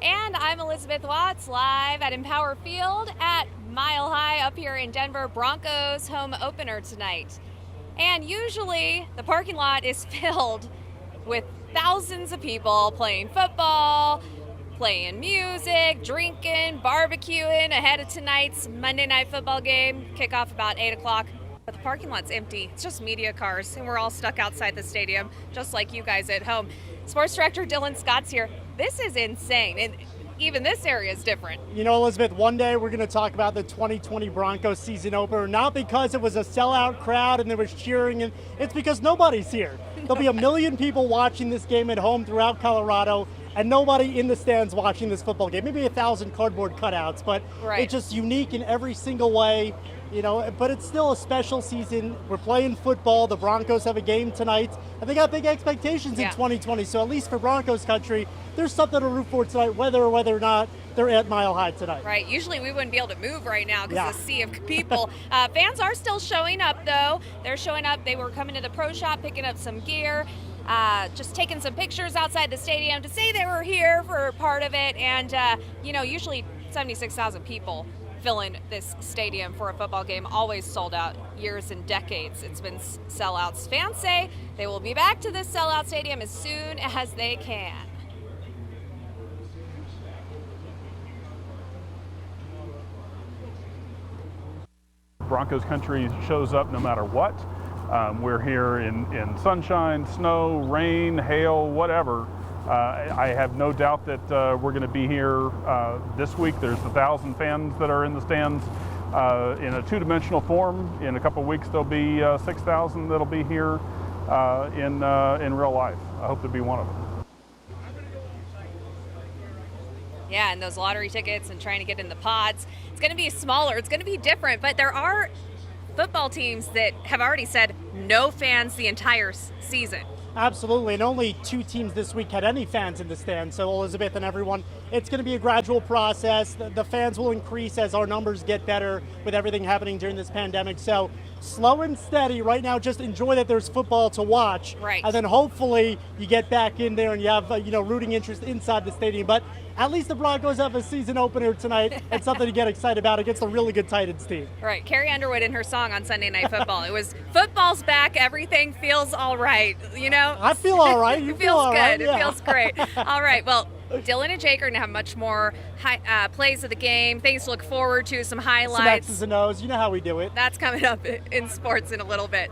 And I'm Elizabeth Watts, live at Empower Field at Mile High up here in Denver Broncos home opener tonight. And usually the parking lot is filled with thousands of people playing football, playing music, drinking, barbecuing ahead of tonight's Monday Night Football game. Kickoff about 8 o'clock. But the parking lot's empty. It's just media cars, and we're all stuck outside the stadium, just like you guys at home. Sports Director Dylan Scott's here. This is insane, and even this area is different. You know, Elizabeth, one day we're going to talk about the 2020 Broncos season opener, not because it was a sellout crowd and there was cheering, and it's because nobody's here. There'll be 1 million people watching this game at home throughout Colorado, and nobody in the stands watching this football game. Maybe 1,000 cardboard cutouts, but It's just unique in every single way. You know, but it's still a special season. We're playing football. The Broncos have a game tonight, and they got big expectations in 2020. So at least for Broncos country, there's something to root for tonight, whether or not they're at Mile High tonight. Right. Usually we wouldn't be able to move right now because of the sea of people. Fans are still showing up, though. They're showing up. They were coming to the pro shop, picking up some gear, just taking some pictures outside the stadium to say they were here for part of it. And, usually 76,000 people filling this stadium for a football game, always sold out years and decades. It's been sellouts. Fans say they will be back to this sellout stadium as soon as they can. Broncos country shows up no matter what. We're here in sunshine, snow, rain, hail, whatever. I have no doubt that we're going to be here this week. There's 1,000 fans that are in the stands in a two-dimensional form. In a couple of weeks, there'll be 6,000 that'll be here in real life. I hope to be one of them. Yeah, and those lottery tickets and trying to get in the pods. It's going to be smaller. It's going to be different, but there are football teams that have already said no fans the entire season. Absolutely, and only 2 teams this week had any fans in the stands. So Elizabeth and everyone, it's going to be a gradual process. The fans will increase as our numbers get better with everything happening during this pandemic. So slow and steady right now. Just enjoy that there's football to watch, right? And then hopefully you get back in there and you have rooting interest inside the stadium. But at least the Broncos have a season opener tonight and something to get excited about against a really good Titans team. Right. Carrie Underwood in her song on Sunday Night Football. It was football's back. Everything feels all right. I feel all right. You it feels all good. Right? It feels great. All right. Well, Dylan and Jake are going to have much more plays of the game, things to look forward to, some highlights. Some X's and O's. You know how we do it. That's coming up in sports in a little bit.